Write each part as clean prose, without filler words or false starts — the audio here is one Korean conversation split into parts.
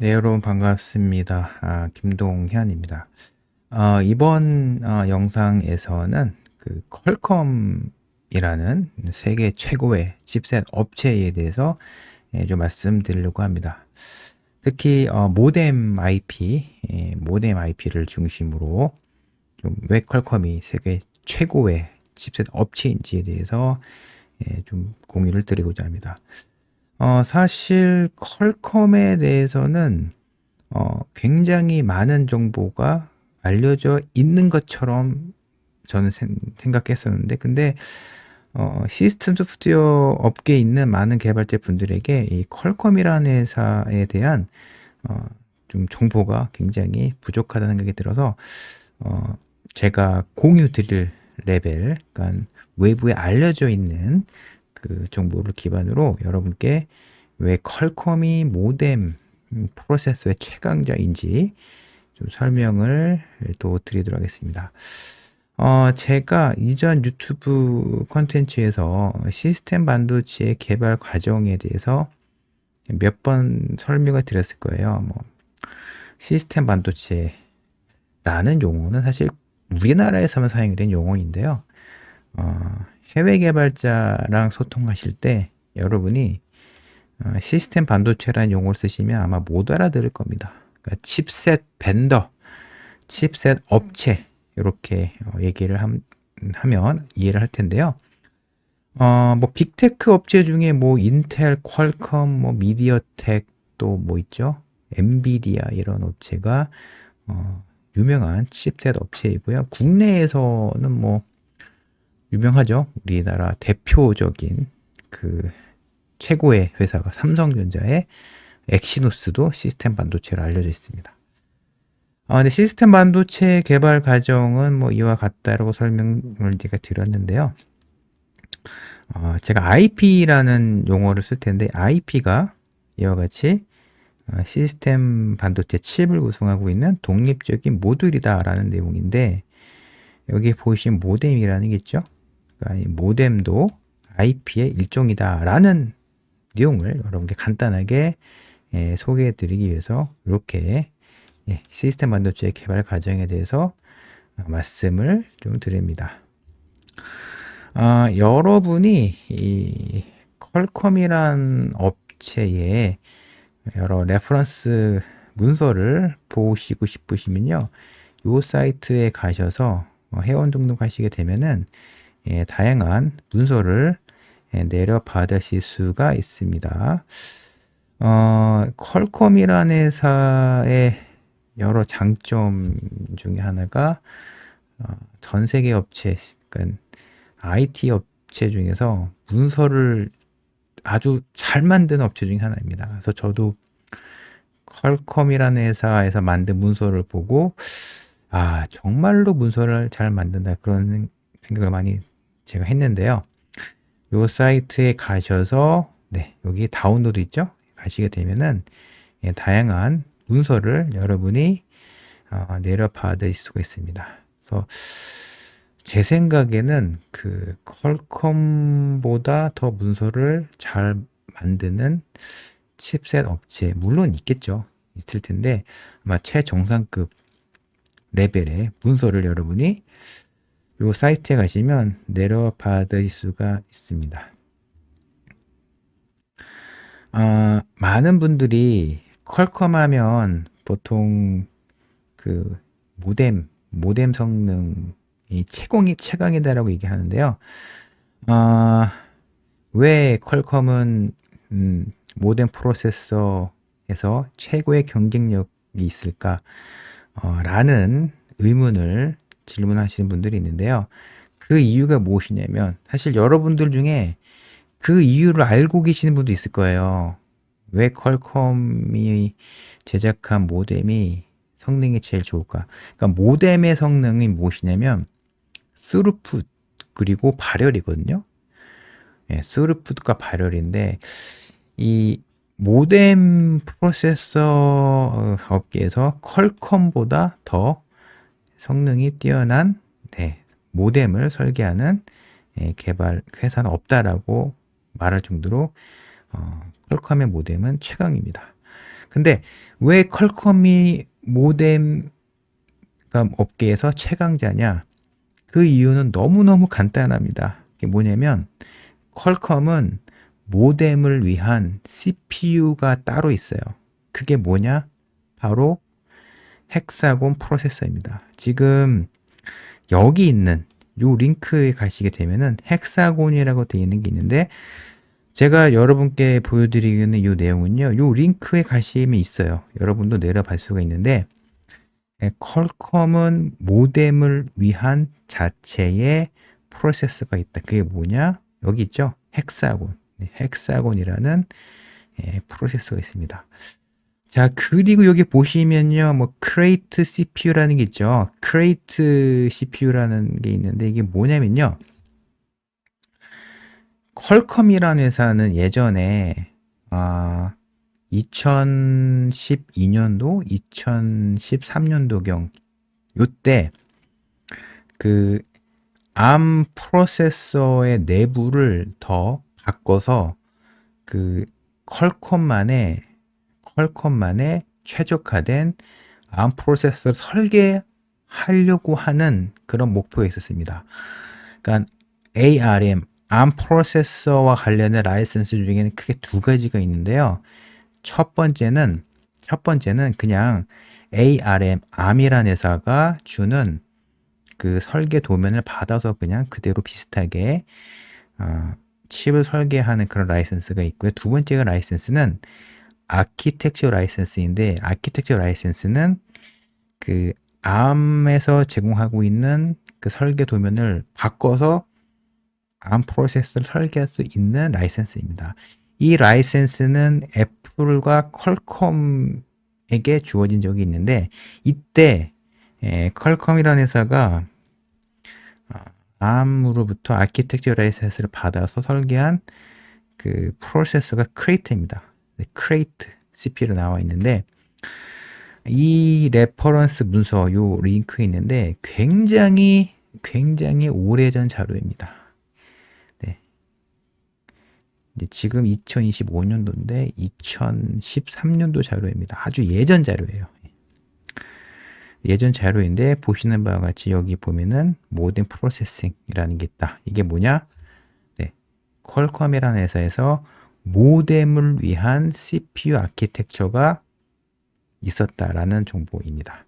네, 여러분 반갑습니다. 김동현입니다. 이번 영상에서는 그 퀄컴이라는 세계 최고의 칩셋 업체에 대해서 좀 말씀드리려고 합니다. 특히 모뎀 IP를 중심으로 좀 왜 퀄컴이 세계 최고의 칩셋 업체인지에 대해서 좀 공유를 드리고자 합니다. 사실 퀄컴에 대해서는 굉장히 많은 정보가 알려져 있는 것처럼 저는 생각했었는데, 근데 시스템 소프트웨어 업계에 있는 많은 개발자 분들에게 이 퀄컴이라는 회사에 대한 어, 좀 정보가 굉장히 부족하다는 생각이 들어서 제가 공유 드릴 레벨, 그러니까 외부에 알려져 있는 그 정보를 기반으로 여러분께 왜 퀄컴이 모뎀 프로세서의 최강자인지 좀 설명을 또 드리도록 하겠습니다. 제가 이전 유튜브 콘텐츠에서 시스템 반도체 개발 과정에 대해서 몇 번 설명을 드렸을 거예요. 시스템 반도체라는 용어는 사실 우리나라에서만 사용이 된 용어인데요. 해외 개발자랑 소통하실 때 여러분이 시스템 반도체라는 용어를 쓰시면 아마 못 알아들을 겁니다. 그러니까 칩셋 벤더, 칩셋 업체 이렇게 얘기를 하면 이해를 할 텐데요. 빅테크 업체 중에 인텔, 퀄컴, 미디어텍 또 있죠? 엔비디아 이런 업체가 유명한 칩셋 업체이고요. 국내에서는 유명하죠. 우리나라 대표적인 그 최고의 회사가 삼성전자의 엑시노스도 시스템 반도체로 알려져 있습니다. 근데 시스템 반도체 개발 과정은 이와 같다라고 설명을 제가 드렸는데요. 제가 IP라는 용어를 쓸 텐데, IP가 이와 같이 시스템 반도체 칩을 구성하고 있는 독립적인 모듈이다라는 내용인데, 여기 보이신 모뎀이라는 게 있죠. 그러니까 이 모뎀도 IP의 일종이다라는 내용을 여러분께 간단하게 소개해 드리기 위해서 이렇게 시스템 반도체 개발 과정에 대해서 말씀을 좀 드립니다. 여러분이 이 퀄컴이란 업체의 여러 레퍼런스 문서를 보시고 싶으시면요, 이 사이트에 가셔서 회원 등록하시게 되면은 다양한 문서를 내려받으실 수가 있습니다. 퀄컴이라는 회사의 여러 장점 중에 하나가 전 세계 업체, 그러니까 IT 업체 중에서 문서를 아주 잘 만든 업체 중에 하나입니다. 그래서 저도 퀄컴이라는 회사에서 만든 문서를 보고 정말로 문서를 잘 만든다, 그런 생각을 많이 제가 했는데요. 요 사이트에 가셔서 여기 다운로드 있죠? 가시게 되면은 다양한 문서를 여러분이 내려받을 수가 있습니다. 그래서 제 생각에는 그 퀄컴보다 더 문서를 잘 만드는 칩셋 업체 물론 있겠죠. 있을 텐데 아마 최정상급 레벨의 문서를 여러분이 요 사이트에 가시면 내려받을 수가 있습니다. 많은 분들이 퀄컴 하면 보통 그 모뎀 성능이 최강이다라고 얘기하는데요. 왜 퀄컴은 모뎀 프로세서에서 최고의 경쟁력이 있을까? 라는 의문을 질문하시는 분들이 있는데요. 그 이유가 무엇이냐면, 사실 여러분들 중에 그 이유를 알고 계시는 분도 있을 거예요. 왜 퀄컴이 제작한 모뎀이 성능이 제일 좋을까? 그러니까 모뎀의 성능이 무엇이냐면 스루풋 그리고 발열이거든요. 스루풋과 발열인데, 이 모뎀 프로세서 업계에서 퀄컴보다 더 성능이 뛰어난 모뎀을 설계하는 개발 회사는 없다라고 말할 정도로 퀄컴의 모뎀은 최강입니다. 근데 왜 퀄컴이 모뎀 업계에서 최강자냐? 그 이유는 너무너무 간단합니다. 이게 뭐냐면 퀄컴은 모뎀을 위한 CPU가 따로 있어요. 그게 뭐냐? 바로 헥사곤 프로세서입니다. 지금 여기 있는 요 링크에 가시게 되면은 헥사곤이라고 되어 있는 게 있는데, 제가 여러분께 보여드리는 이 내용은요, 요 링크에 가시면 있어요. 여러분도 내려볼 수가 있는데, 퀄컴은 모뎀을 위한 자체의 프로세서가 있다. 그게 뭐냐? 여기 있죠? 헥사곤. 헥사곤이라는 프로세서가 있습니다. 자, 그리고 여기 보시면요, 뭐, 크레이트 CPU라는 게 있죠. 크레이트 CPU라는 게 있는데, 이게 뭐냐면요, 퀄컴이라는 회사는 예전에, 2012년도, 2013년도경, 요때, 그, ARM 프로세서의 내부를 더 바꿔서, 그, 퀄컴만의 최적화된 ARM 프로세서를 설계하려고 하는 그런 목표가 있었습니다. 그러니까 ARM, ARM 프로세서와 관련된 라이선스 중에는 크게 두 가지가 있는데요. 첫 번째는 그냥 ARM이라는 회사가 주는 그 설계 도면을 받아서 그냥 그대로 비슷하게 칩을 설계하는 그런 라이선스가 있고요. 두 번째가 라이선스는 아키텍처 라이선스인데, 아키텍처 라이선스는 그 ARM에서 제공하고 있는 그 설계 도면을 바꿔서 ARM 프로세서를 설계할 수 있는 라이선스입니다. 이 라이선스는 애플과 퀄컴에게 주어진 적이 있는데, 이때 퀄컴이라는 회사가 ARM으로부터 아키텍처 라이선스를 받아서 설계한 그 프로세서가 크레이트입니다. 크레이트 CPU로 나와 있는데, 이 레퍼런스 문서 요 링크에 있는데 굉장히 오래전 자료입니다. 네. 이제 지금 2025년도인데 2013년도 자료입니다. 아주 예전 자료예요. 예전 자료인데 보시는 바와 같이 여기 보면은 모뎀 프로세싱이라는 게 있다. 이게 뭐냐? 네. 퀄컴이라는 회사에서 모뎀을 위한 CPU 아키텍처가 있었다라는 정보입니다.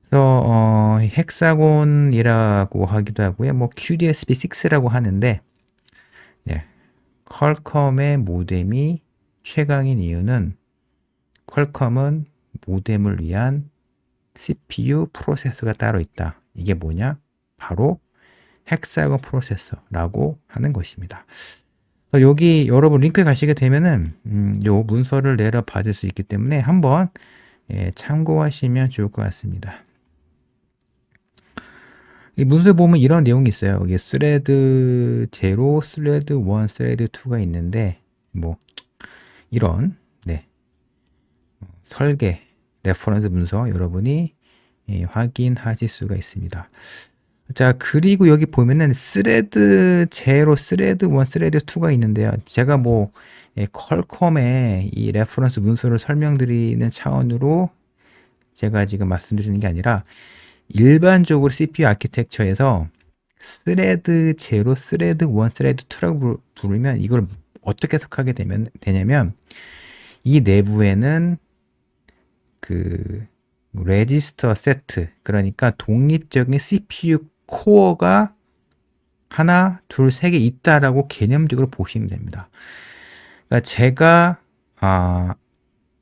그래서 헥사곤이라고 하기도 하고요. 뭐 QDSP6라고 하는데, 네. 퀄컴의 모뎀이 최강인 이유는 퀄컴은 모뎀을 위한 CPU 프로세서가 따로 있다. 이게 뭐냐? 바로 헥사곤 프로세서라고 하는 것입니다. 여기 여러분 링크에 가시게 되면은 요 문서를 내려 받을 수 있기 때문에 한번 참고하시면 좋을 것 같습니다. 이 문서에 보면 이런 내용이 있어요. 여기 스레드 0, 스레드 1, 스레드 2가 있는데, 뭐 이런 설계 레퍼런스 문서 여러분이 확인하실 수가 있습니다. 자, 그리고 여기 보면은 스레드 0, 스레드 1, 스레드 2가 있는데요. 제가 뭐 퀄컴의 이 레퍼런스 문서를 설명드리는 차원으로 제가 지금 말씀드리는 게 아니라, 일반적으로 CPU 아키텍처에서 스레드 0, 스레드 1, 스레드 2라고 부르면 이걸 어떻게 해석하게 되냐면, 이 내부에는 그 레지스터 세트, 그러니까 독립적인 CPU 코어가 하나, 둘, 세 개 있다라고 개념적으로 보시면 됩니다. 그러니까 제가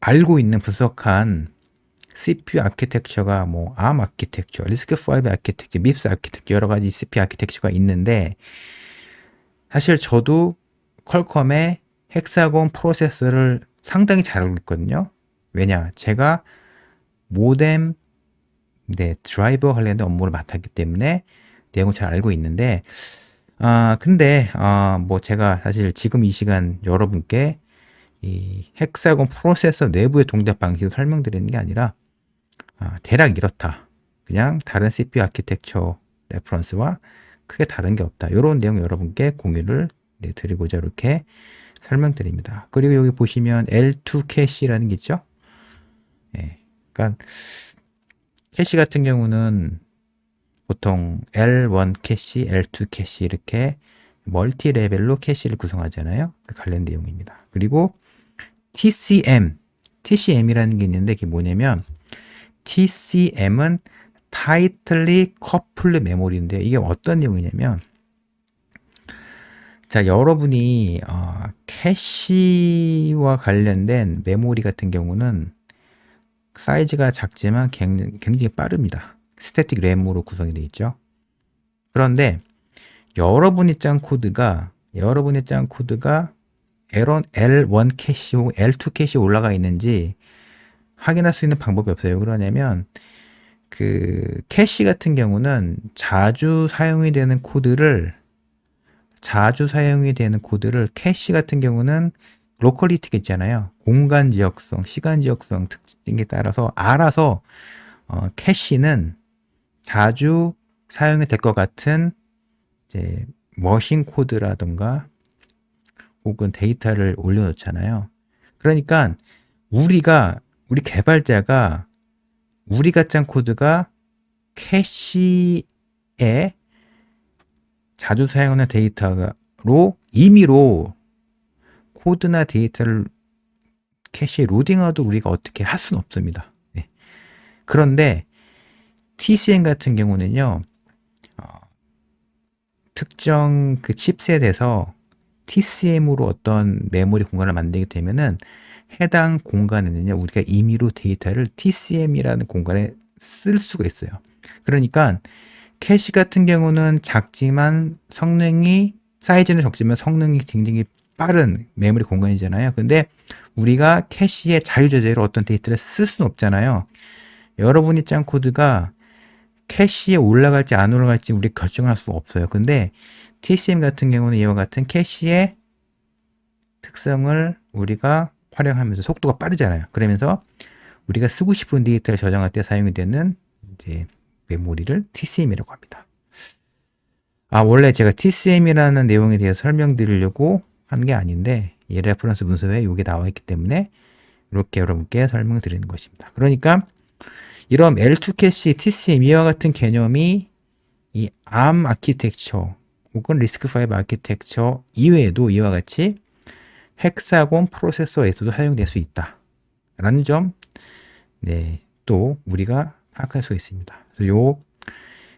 알고 있는 분석한 CPU 아키텍처가 뭐 ARM 아키텍처, RISC-V 아키텍처, MIPS 아키텍처, 여러 가지 CPU 아키텍처가 있는데, 사실 저도 퀄컴의 헥사곤 프로세서를 상당히 잘 알고 있거든요. 왜냐? 제가 모뎀 드라이버 관련된 업무를 맡았기 때문에 내용을 잘 알고 있는데, 근데 뭐 제가 사실 지금 이 시간 여러분께 이 헥사곤 프로세서 내부의 동작 방식을 설명드리는 게 아니라, 대략 이렇다. 그냥 다른 CPU 아키텍처 레퍼런스와 크게 다른 게 없다. 이런 내용 여러분께 공유를 드리고자 이렇게 설명드립니다. 그리고 여기 보시면 L2 캐시라는 게 있죠. 그러니까 캐시 같은 경우는 보통 L1 캐시, L2 캐시 이렇게 멀티 레벨로 캐시를 구성하잖아요. 그 관련 내용입니다. 그리고 TCM이라는 게 있는데 그게 뭐냐면 TCM은 Tightly Coupled Memory인데 이게 어떤 내용이냐면 자, 여러분이 캐시와 관련된 메모리 같은 경우는 사이즈가 작지만 굉장히 빠릅니다. 스태틱 램으로 구성이 되어 있죠. 그런데 여러분이 짠 코드가 L1 캐시 혹은 L2 캐시에 올라가 있는지 확인할 수 있는 방법이 없어요. 그러냐면 그 캐시 같은 경우는 자주 사용이 되는 코드를 캐시 같은 경우는 로컬리티가 있잖아요. 공간 지역성, 시간 지역성 특징에 따라서 알아서 캐시는 자주 사용이 될 것 같은 이제 머신 코드라든가 혹은 데이터를 올려놓잖아요. 그러니까 우리 개발자가 우리가 짠 코드가 캐시에 자주 사용하는 데이터로 임의로 코드나 데이터를 캐시에 로딩하도 우리가 어떻게 할 수는 없습니다. 네. 그런데 TCM 같은 경우는요, 특정 그 칩셋에서 TCM으로 어떤 메모리 공간을 만들게 되면은 해당 공간에는요, 우리가 임의로 데이터를 TCM이라는 공간에 쓸 수가 있어요. 그러니까 캐시 같은 경우는 작지만 사이즈는 적지만 성능이 굉장히 빠른 메모리 공간이잖아요. 근데 우리가 캐시에 자유자재로 어떤 데이터를 쓸 수는 없잖아요. 여러분이 짠 코드가 캐시에 올라갈지 안 올라갈지 우리 결정할 수가 없어요. 근데 TCM 같은 경우는 이와 같은 캐시의 특성을 우리가 활용하면서 속도가 빠르잖아요. 그러면서 우리가 쓰고 싶은 데이터를 저장할 때 사용이 되는 이제 메모리를 TCM이라고 합니다. 원래 제가 TCM이라는 내용에 대해서 설명드리려고 한 게 아닌데 이 레퍼런스 문서에 이게 나와 있기 때문에 이렇게 여러분께 설명드리는 것입니다. 그러니까 이런 L2 캐시, TCM 이와 같은 개념이 이 ARM 아키텍처 혹은 RISC-V 아키텍처 이외에도 이와 같이 헥사곤 프로세서에서도 사용될 수 있다 라는 점, 네, 또 우리가 파악할 수 있습니다. 그래서 요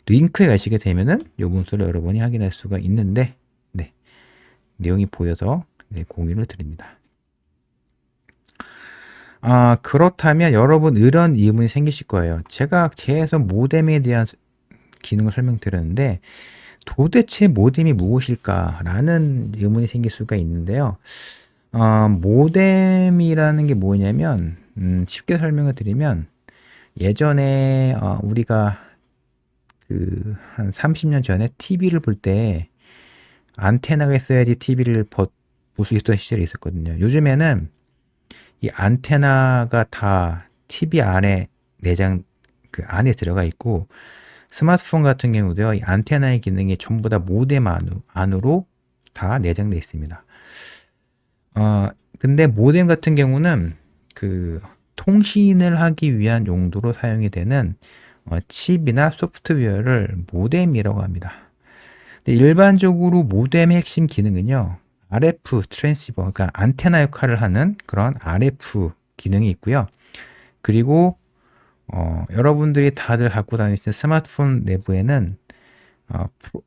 링크에 가시게 되면은 요 문서를 여러분이 확인할 수가 있는데, 네, 내용이 보여서 네, 공유를 드립니다. 그렇다면 여러분 이런 의문이 생기실 거예요. 제가 계속 모뎀에 대한 기능을 설명드렸는데 도대체 모뎀이 무엇일까라는 의문이 생길 수가 있는데요. 모뎀이라는 게 뭐냐면 쉽게 설명을 드리면 예전에 우리가 그 한 30년 전에 TV를 볼 때 안테나가 있어야지 TV를 볼 수 있던 시절이 있었거든요. 요즘에는 이 안테나가 다 TV 안에 그 안에 들어가 있고 스마트폰 같은 경우도요, 이 안테나의 기능이 전부 다 모뎀 안으로 다 내장되어 있습니다. 근데 모뎀 같은 경우는 그 통신을 하기 위한 용도로 사용이 되는 칩이나 소프트웨어를 모뎀이라고 합니다. 근데 일반적으로 모뎀의 핵심 기능은요, RF 트랜시버, 그러니까 안테나 역할을 하는 그런 RF 기능이 있고요. 그리고 여러분들이 다들 갖고 다니시는 스마트폰 내부에는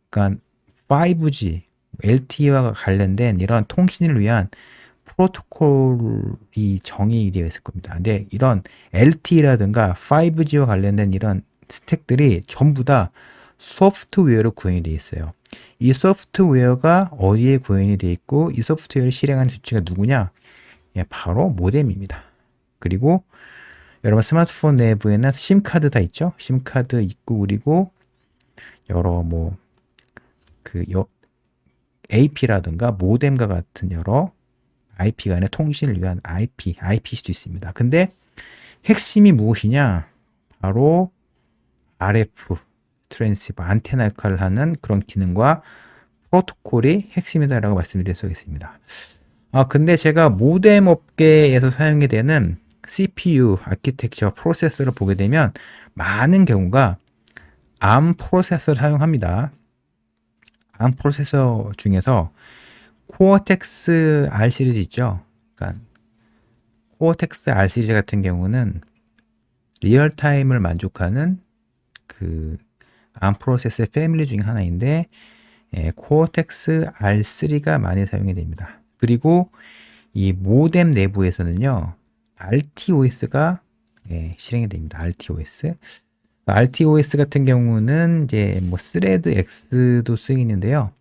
그러니까 5G, LTE와 관련된 이런 통신을 위한 프로토콜이 정의되어 있을 겁니다. 근데 이런 LTE라든가 5G와 관련된 이런 스택들이 전부 다 소프트웨어로 구현이 되어 있어요. 이 소프트웨어가 어디에 구현이 되어 있고 이 소프트웨어를 실행하는 주체가 누구냐? 예, 바로 모뎀입니다. 그리고 여러분 스마트폰 내부에는 심카드 다 있죠? 심카드 있고 그리고 여러 AP라든가 모뎀과 같은 여러 IP 간의 통신을 위한 IP일 수도 있습니다. 근데 핵심이 무엇이냐? 바로 RF 트랜시버, 안테나 역할을 하는 그런 기능과 프로토콜이 핵심이다라고 말씀드릴 수 있습니다. 근데 제가 모뎀 업계에서 사용이 되는 CPU, 아키텍처, 프로세서를 보게 되면 많은 경우가 ARM 프로세서를 사용합니다. ARM 프로세서 중에서 코어텍스 R 시리즈 있죠. 그러니까 코어텍스 R 시리즈 같은 경우는 리얼타임을 만족하는 그 ARM 프로세서 패밀리 중에 하나인데 코어텍스 R3가 많이 사용이 됩니다. 그리고 이 모뎀 내부에서는요, RTOS가 실행이 됩니다. RTOS 같은 경우는 이제 뭐 스레드 X도 쓰이는데요.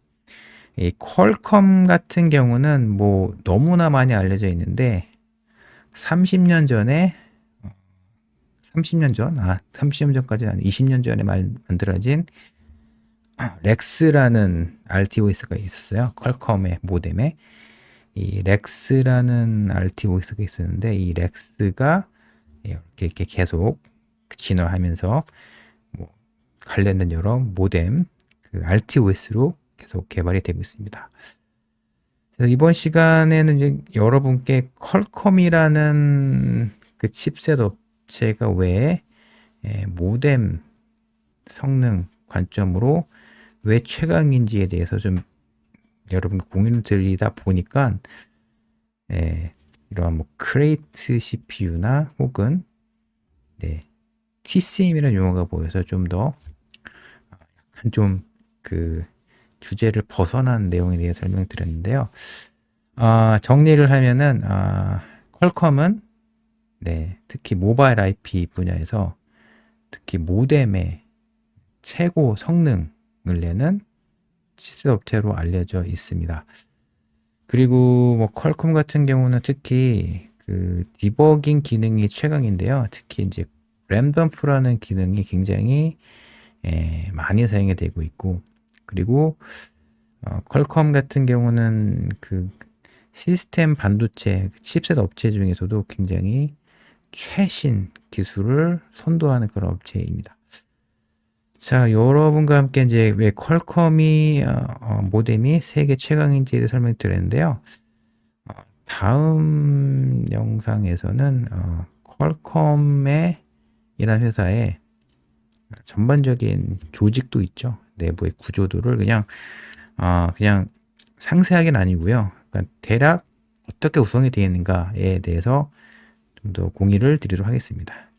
이 퀄컴 같은 경우는 뭐 너무나 많이 알려져 있는데 30년 전에 30년 전까지는 아니고 20년 전에 만들어진 렉스라는 RTOS가 있었어요. 퀄컴의 모뎀에 이 렉스라는 RTOS가 있었는데 이 렉스가 이렇게 계속 진화하면서 뭐 관련된 여러 모뎀 그 RTOS로 계속 개발이 되고 있습니다. 그래서 이번 시간에는 이제 여러분께 퀄컴이라는 그 칩셋 업체가 왜 모뎀 성능 관점으로 왜 최강인지에 대해서 좀 여러분께 공유를 드리다 보니까 이러한 뭐 크레이트 CPU나 혹은 TCM이라는 용어가 보여서 좀 더 약간 좀 그 주제를 벗어난 내용에 대해 설명드렸는데요. 정리를 하면은 퀄컴은 특히 모바일 IP 분야에서 특히 모뎀의 최고 성능을 내는 칩셋 업체로 알려져 있습니다. 그리고 뭐 퀄컴 같은 경우는 특히 그 디버깅 기능이 최강인데요. 특히 이제 램덤프라는 기능이 굉장히 많이 사용이 되고 있고, 그리고 퀄컴 같은 경우는 그 시스템 반도체 칩셋 업체 중에서도 굉장히 최신 기술을 선도하는 그런 업체입니다. 자, 여러분과 함께 이제 왜 퀄컴이 모뎀이 세계 최강인지에 대해 설명드렸는데요. 다음 영상에서는 퀄컴의 이란 회사의 전반적인 조직도 있죠. 내부의 구조도를 그냥 상세하게는 아니고요. 그러니까 대략 어떻게 구성이 되어 있는가에 대해서 좀 더 공유를 드리도록 하겠습니다.